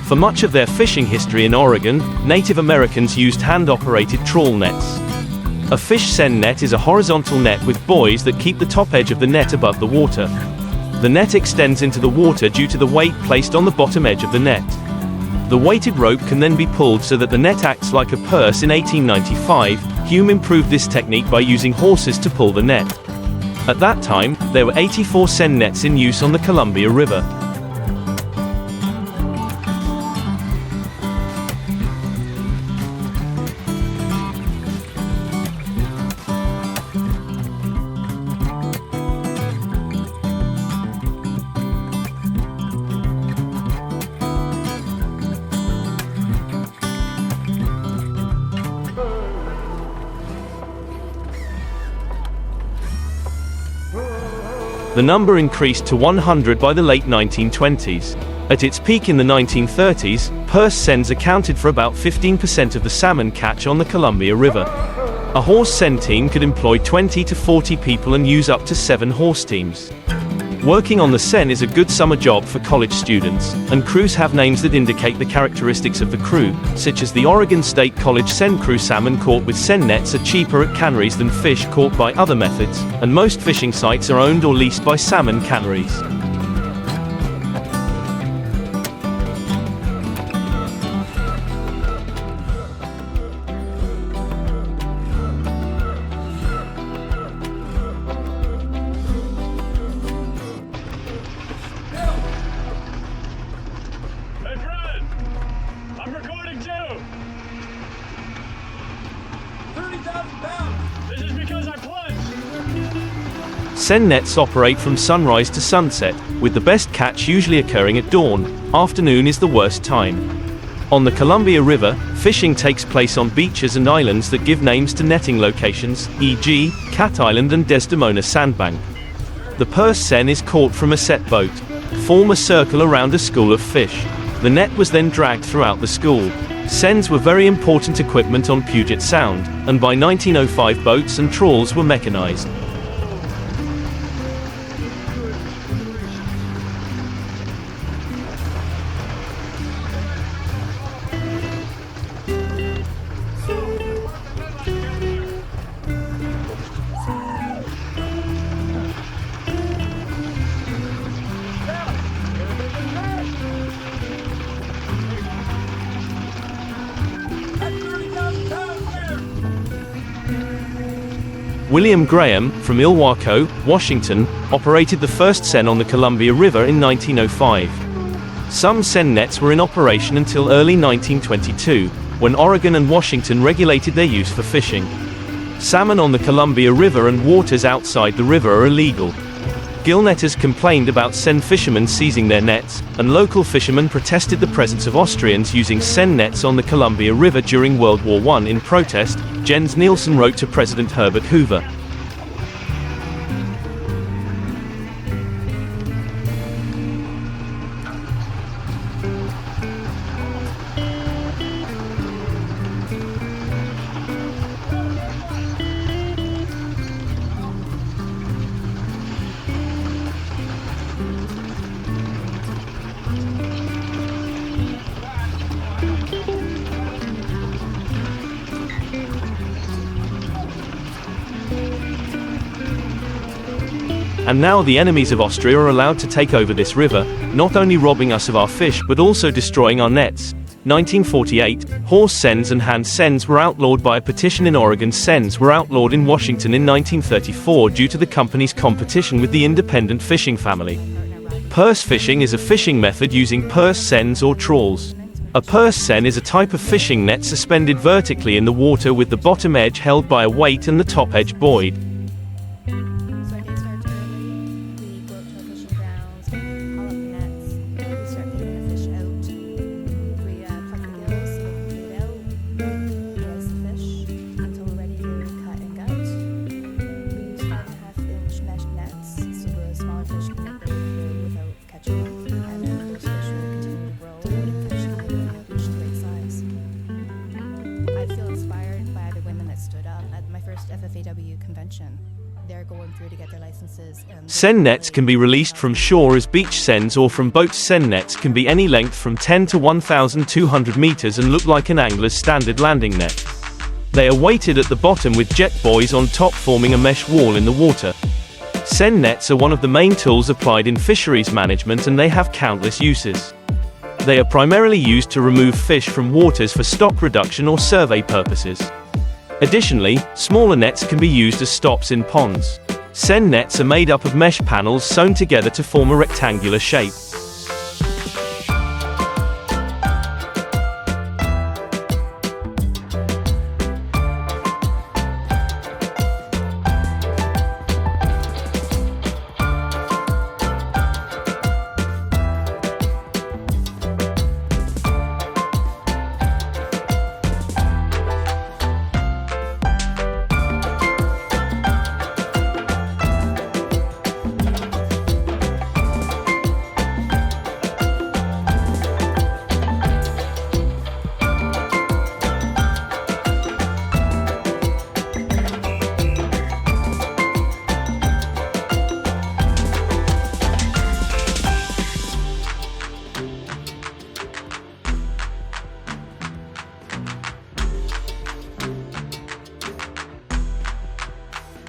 For much of their fishing history in Oregon, Native Americans used hand-operated trawl nets. A fish seine net is a horizontal net with buoys that keep the top edge of the net above the water. The net extends into the water due to the weight placed on the bottom edge of the net. The weighted rope can then be pulled so that the net acts like a purse. In 1895, Hume improved this technique by using horses to pull the net. At that time, there were 84 seine nets in use on the Columbia River. The number increased to 100 by the late 1920s. At its peak in the 1930s, purse seines accounted for about 15% of the salmon catch on the Columbia River. A horse seine team could employ 20 to 40 people and use up to 7 horse teams. Working on the seine is a good summer job for college students, and crews have names that indicate the characteristics of the crew, such as the Oregon State College Seine crew. Salmon caught with seine nets are cheaper at canneries than fish caught by other methods, and most fishing sites are owned or leased by salmon canneries. I'm recording too! 30,000 pounds! This is because I plunged! Seine nets operate from sunrise to sunset, with the best catch usually occurring at dawn. Afternoon is the worst time. On the Columbia River, fishing takes place on beaches and islands that give names to netting locations, e.g., Cat Island and Desdemona Sandbank. The purse seine is caught from a set boat. Form a circle around a school of fish. The net was then dragged throughout the school. Seines were very important equipment on Puget Sound, and by 1905 boats and trawls were mechanized. William Graham, from Ilwaco, Washington, operated the first seine on the Columbia River in 1905. Some seine nets were in operation until early 1922, when Oregon and Washington regulated their use for fishing. Salmon on the Columbia River and waters outside the river are illegal. Gillnetters complained about seine fishermen seizing their nets, and local fishermen protested the presence of Austrians using seine nets on the Columbia River during World War I. In protest, Jens Nielsen wrote to President Herbert Hoover. And now the enemies of Austria are allowed to take over this river, not only robbing us of our fish but also destroying our nets. 1948, horse seines and hand seines were outlawed by a petition in Oregon. Seines were outlawed in Washington in 1934 due to the company's competition with the independent fishing family. Purse fishing is a fishing method using purse seines or trawls. A purse seine is a type of fishing net suspended vertically in the water with the bottom edge held by a weight and the top edge buoyed. Seine nets can be released from shore as beach seines or from boats. Seine nets can be any length from 10 to 1,200 meters and look like an angler's standard landing net. They are weighted at the bottom with jet buoys on top, forming a mesh wall in the water. Seine nets are one of the main tools applied in fisheries management, and they have countless uses. They are primarily used to remove fish from waters for stock reduction or survey purposes. Additionally, smaller nets can be used as stops in ponds. Seine nets are made up of mesh panels sewn together to form a rectangular shape.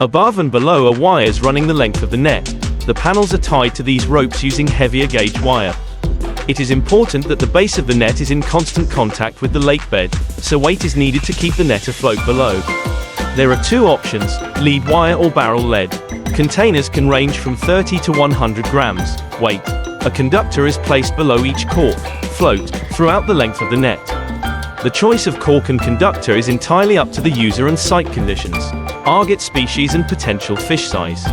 Above and below are wires running the length of the net. The panels are tied to these ropes using heavier gauge wire. It is important that the base of the net is in constant contact with the lake bed, so weight is needed to keep the net afloat below. There are two options: lead wire or barrel lead. Containers can range from 30 to 100 grams weight. A conductor is placed below each cork, float, throughout the length of the net. The choice of cork and conductor is entirely up to the user and site conditions, target species and potential fish size.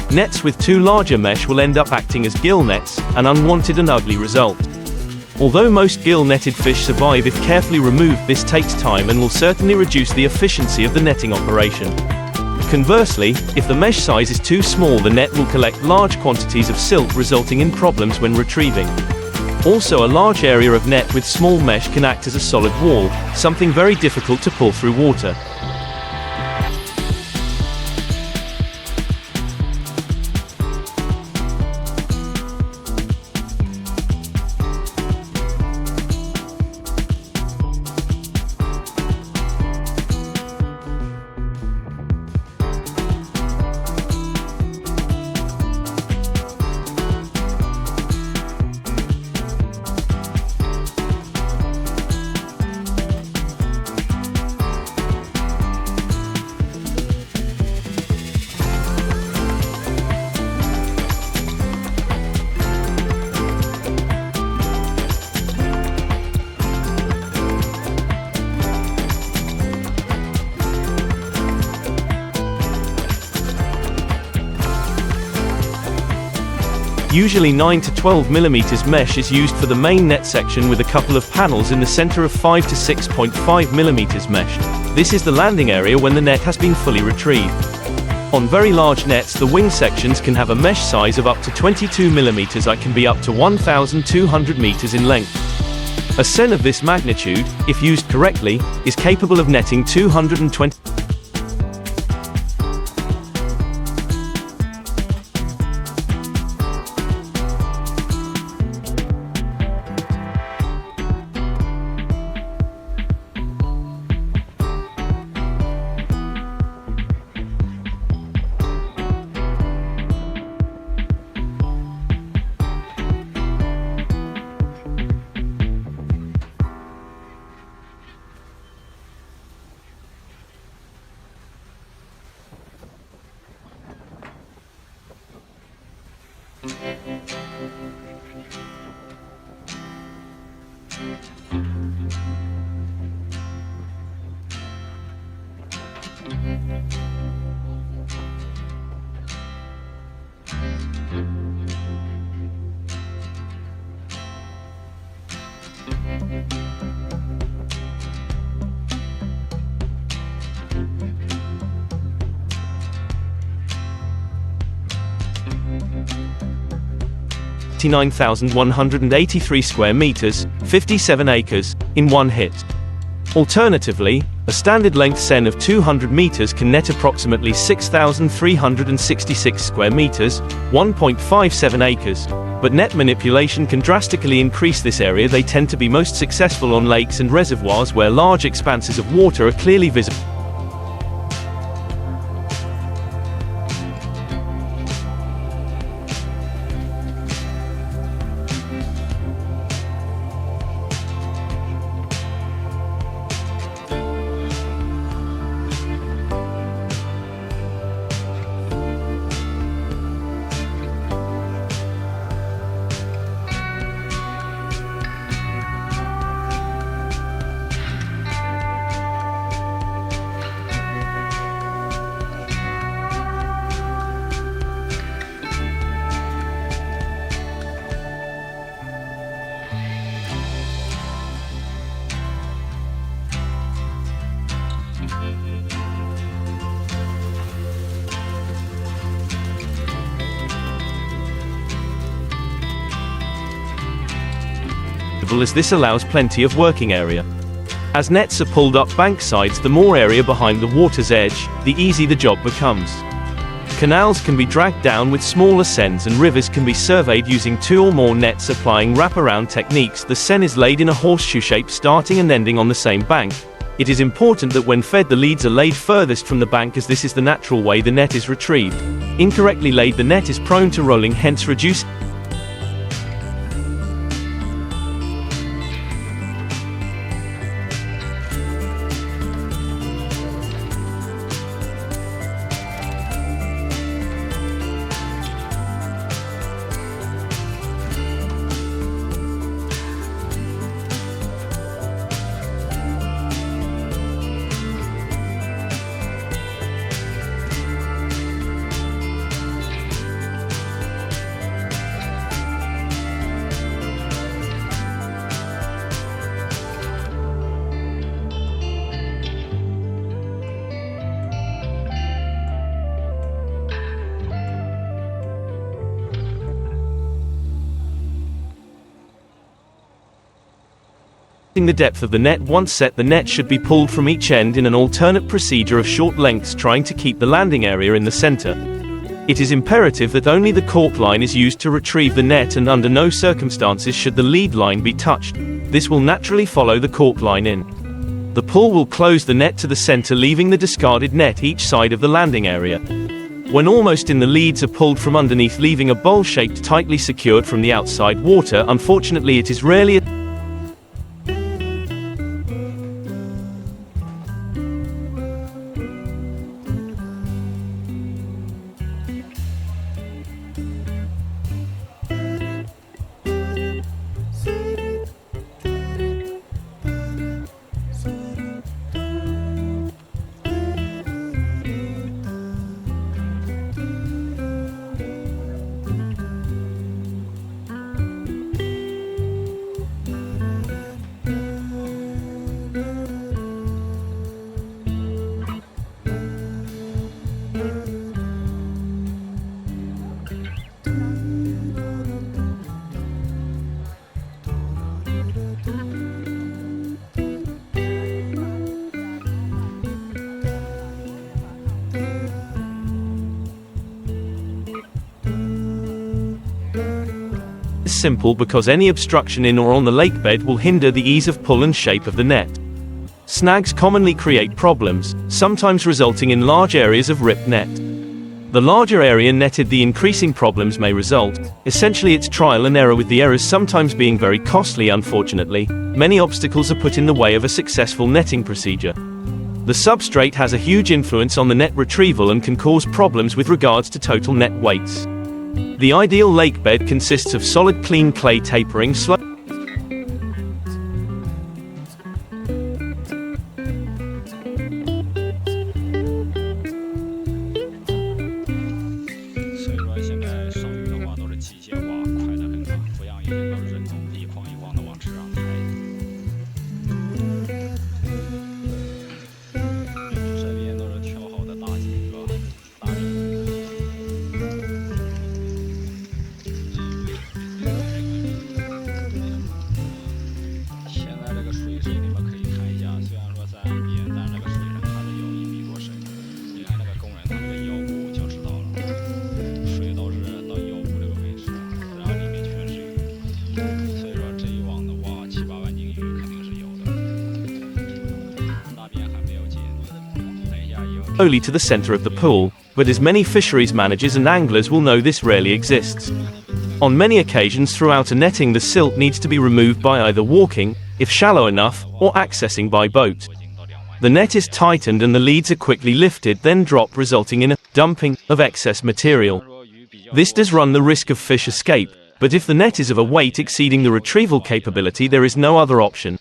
Nets with too large a mesh will end up acting as gill nets, an unwanted and ugly result. Although most gill-netted fish survive if carefully removed, this takes time and will certainly reduce the efficiency of the netting operation. Conversely, if the mesh size is too small, the net will collect large quantities of silt, resulting in problems when retrieving. Also, a large area of net with small mesh can act as a solid wall, something very difficult to pull through water. Usually 9 to 12 mm mesh is used for the main net section, with a couple of panels in the center of 5 to 6.5 mm meshed. This is the landing area when the net has been fully retrieved. On very large nets, the wing sections can have a mesh size of up to 22 mm. It can be up to 1,200 meters in length. A seine of this magnitude, if used correctly, is capable of netting 220. 9,183 square meters, 57 acres, in one hit. Alternatively, a standard length seine of 200 meters can net approximately 6,366 square meters, 1.57 acres. But net manipulation can drastically increase this area. They tend to be most successful on lakes and reservoirs where large expanses of water are clearly visible. As this allows plenty of working area. As nets are pulled up bank sides, the more area behind the water's edge, the easier the job becomes. Canals can be dragged down with smaller seines and rivers can be surveyed using 2 or more nets applying wraparound techniques. The seine is laid in a horseshoe shape starting and ending on the same bank. It is important that when fed the leads are laid furthest from the bank as this is the natural way the net is retrieved. Incorrectly laid the net is prone to rolling, hence reduce. The depth of the net. Once set, the net should be pulled from each end in an alternate procedure of short lengths, trying to keep the landing area in the center. It is imperative that only the cork line is used to retrieve the net, and under no circumstances should the lead line be touched. This will naturally follow the cork line in. The pull will close the net to the center, leaving the discarded net each side of the landing area. When almost in, the leads are pulled from underneath, leaving a bowl shaped, tightly secured from the outside water. Unfortunately, it is rarely simple because any obstruction in or on the lake bed will hinder the ease of pull and shape of the net. Snags commonly create problems, sometimes resulting in large areas of ripped net. The larger area netted, the increasing problems may result. Essentially, it's trial and error, with the errors sometimes being very costly. Unfortunately, many obstacles are put in the way of a successful netting procedure. The substrate has a huge influence on the net retrieval and can cause problems with regards to total net weights. The ideal lake bed consists of solid clean clay tapering slopes. Slowly to the center of the pool, but as many fisheries managers and anglers will know, this rarely exists. On many occasions throughout a netting, the silt needs to be removed by either walking, if shallow enough, or accessing by boat. The net is tightened and the leads are quickly lifted, then dropped, resulting in a dumping of excess material. This does run the risk of fish escape, but if the net is of a weight exceeding the retrieval capability, there is no other option.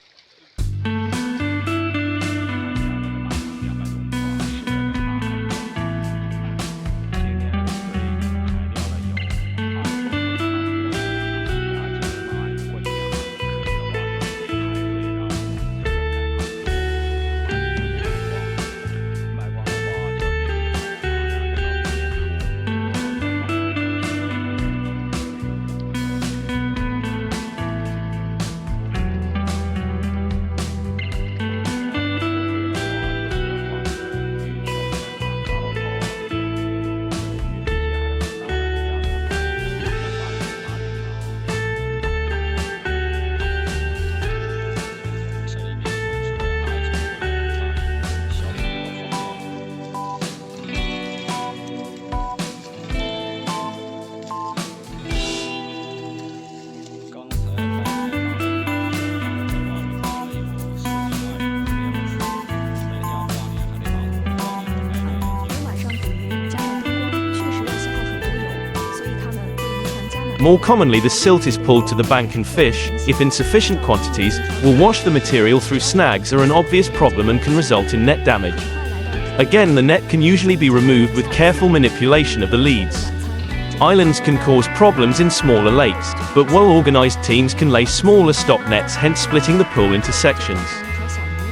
More commonly, the silt is pulled to the bank and fish, if in sufficient quantities, will wash the material through snags, are an obvious problem and can result in net damage. Again, the net can usually be removed with careful manipulation of the leads. Islands can cause problems in smaller lakes, but well-organized teams can lay smaller stop nets, hence splitting the pool into sections.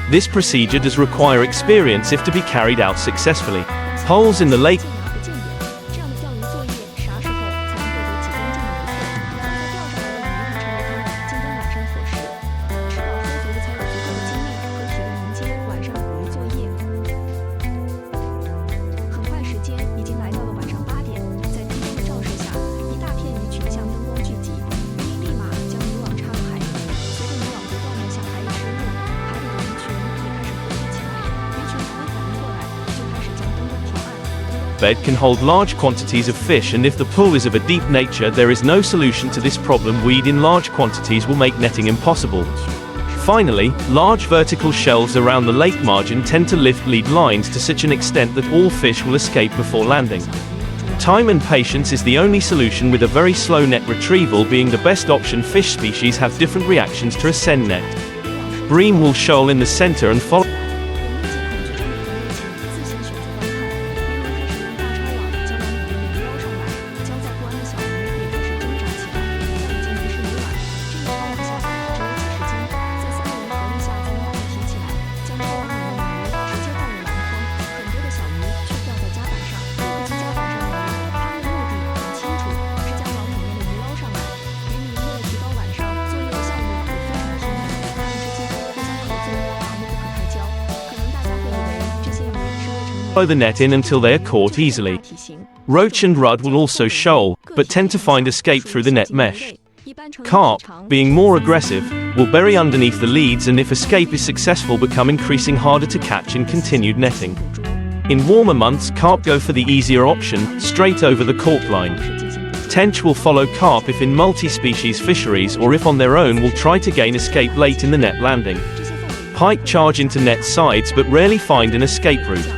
This procedure does require experience if to be carried out successfully. Holes in the lake bed can hold large quantities of fish, and if the pool is of a deep nature, there is no solution to this problem. Weed in large quantities will make netting impossible. Finally, large vertical shelves around the lake margin tend to lift lead lines to such an extent that all fish will escape before landing. Time and patience is the only solution, with a very slow net retrieval being the best option. Fish species have different reactions to a seine net. Bream will shoal in the center and follow. Follow the net in until they are caught easily. Roach and rudd will also shoal, but tend to find escape through the net mesh. Carp, being more aggressive, will bury underneath the leads, and if escape is successful, become increasing harder to catch in continued netting. In warmer months, carp go for the easier option, straight over the cork line. Tench will follow carp if in multi-species fisheries, or if on their own will try to gain escape late in the net landing. Pike charge into net sides but rarely find an escape route.